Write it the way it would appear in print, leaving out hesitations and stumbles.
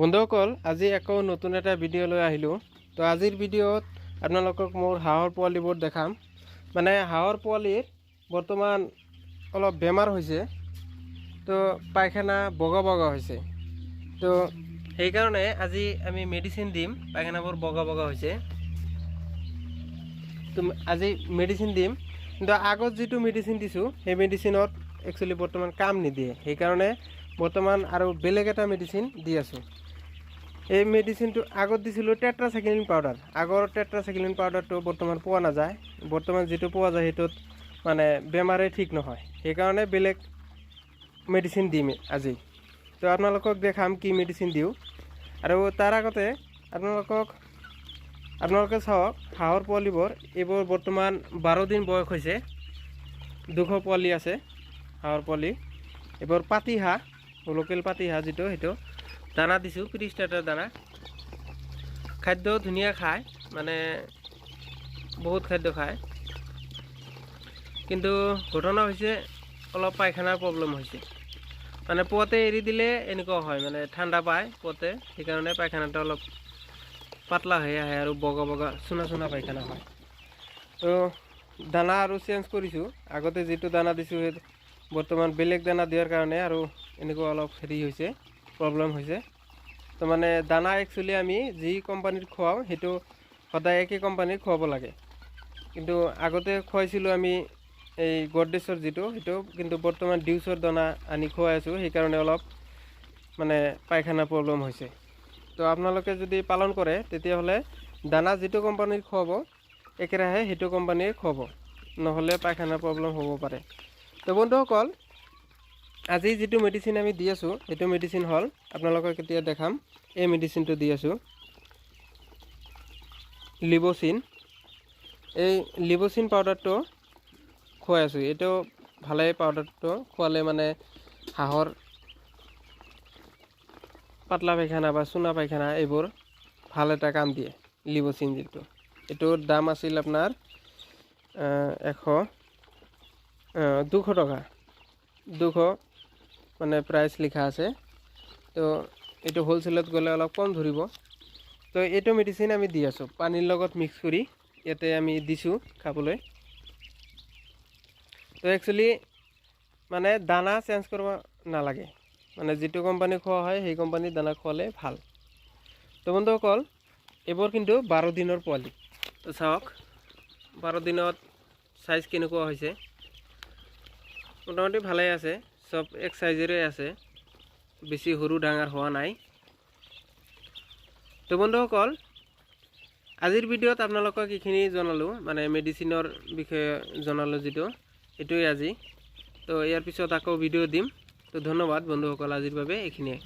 বন্ধুসকল আজি আকৌ নতুন এটা ভিডিঅ' লৈ আহিলোঁ। তো আজিৰ ভিডিঅ'ত আপোনালোকক মোৰ হাঁহৰ পোৱালিবোৰ দেখাম। মানে হাঁহৰ পোৱালিৰ বৰ্তমান অলপ বেমাৰ হৈছে, তো পায়খানা বগা বগা হৈছে। তো সেইকাৰণে আজি আমি মেডিচিন দিম। পায়খানাবোৰ বগা বগা হৈছে, তো আজি মেডিচিন দিম। কিন্তু আগত যিটো মেডিচিন দিছোঁ সেই মেডিচিনত একচুৱেলি বৰ্তমান কাম নিদিয়ে, সেইকাৰণে বৰ্তমান আৰু বেলেগ এটা মেডিচিন দি আছোঁ। এই মেডিচিনটো আগত দিছিলোঁ টেট্ৰাচাইক্লিন পাউডাৰ। আগৰ টেট্ৰাচাইক্লিন পাউডাৰটো বৰ্তমান পোৱা নাযায়। বৰ্তমান যিটো পোৱা যায় সেইটোত মানে বেমাৰে ঠিক নহয়, সেইকাৰণে বেলেগ মেডিচিন দিম আজি। তো আপোনালোকক দেখাম কি মেডিচিন দিওঁ। আৰু তাৰ আগতে আপোনালোকে চাওক হাঁহৰ পোৱালিবোৰ, এইবোৰ বৰ্তমান 12 দিন বয়স হৈছে। 200 পোৱালি আছে হাঁহৰ পোৱালি। এইবোৰ পাতি হাঁহ, লোকেল পাতি হাঁহ যিটো, সেইটো দানা দিছোঁ, প্ৰিষ্টাৰ্টাৰ দানা। খাদ্য ধুনীয়া খায়, মানে বহুত খাদ্য খায়। কিন্তু ঘটনা হৈছে অলপ পায়খানাৰ প্ৰব্লেম হৈছে। মানে পুৱাতে এৰি দিলে এনেকুৱা হয়, মানে ঠাণ্ডা পায় পুৱাতে, সেইকাৰণে পায়খানাটো অলপ পাতলা হৈ আহে আৰু বগা বগা চুনা চুনা পায়খানা হয়। তো দানা আৰু চেঞ্জ কৰিছোঁ। আগতে যিটো দানা দিছোঁ সেই বৰ্তমান বেলেগ দানা দিয়াৰ কাৰণে আৰু এনেকুৱা অলপ হেৰি হৈছে, প্ৰব্লেম হৈছে। তো মানে দানা একচুৱেলি আমি যি কোম্পানীৰ খুৱাওঁ সেইটো সদায় একে কোম্পানীৰ খুৱাব লাগে। কিন্তু আগতে খুৱাইছিলোঁ আমি এই গডৰেজৰ যিটো, সেইটো কিন্তু বৰ্তমান ডিউচৰ দানা আনি খুৱাই আছোঁ, সেইকাৰণে অলপ মানে পায়খানা প্ৰব্লেম হৈছে। তো আপোনালোকে যদি পালন কৰে তেতিয়াহ'লে দানা যিটো কোম্পানীৰ খুৱাব একেৰাহে সেইটো কোম্পানীৰ খুৱাব, নহ'লে পায়খানা প্ৰব্লেম হ'ব পাৰে। তো বন্ধুসকল, আজি যিটো মেডিচিন আমি দি আছোঁ সেইটো মেডিচিন হ'ল, আপোনালোকক এতিয়া দেখাম। এই মেডিচিনটো দি আছোঁ লিব'চিন। এই লিব'চিন পাউডাৰটো খুৱাই আছোঁ। এইটো ভালেই, পাউডাৰটো খোৱালে মানে হাঁহৰ পাতলা পায়খানা বা চুনা পায়খানা এইবোৰ ভাল এটা কাম দিয়ে লিব'চিন যিটো। এইটোৰ দাম আছিল আপোনাৰ 200 টকা। 200 মানে প্ৰাইচ লিখা আছে। তো এইটো হ'লচেলত গ'লে অলপ কম ধৰিব। তো এইটো মেডিচিন আমি দি আছোঁ পানীৰ লগত মিক্স কৰি, ইয়াতে আমি দিছোঁ খাবলৈ। তো একচুৱেলি মানে দানা চেঞ্জ কৰিব নালাগে, মানে যিটো কোম্পানী খোৱা হয় সেই কোম্পানীৰ দানা খোৱালে ভাল। তো বন্ধুসকল, এইবোৰ কিন্তু 12 দিনৰ পোৱালি। তো চাওক 12 দিনত চাইজ কেনেকুৱা হৈছে। মোটামুটি ভালেই আছে, চব এক চাইজেৰে আছে, বেছি সৰু ডাঙৰ হোৱা নাই। তো বন্ধুসকল, আজিৰ ভিডিঅ'ত আপোনালোকক এইখিনি জনালোঁ, মানে মেডিচিনৰ বিষয়ে জনালোঁ যিটো, এইটোৱে আজি। তো ইয়াৰ পিছত আকৌ ভিডিঅ' দিম। তো ধন্যবাদ বন্ধুসকল, আজিৰ বাবে এইখিনিয়ে।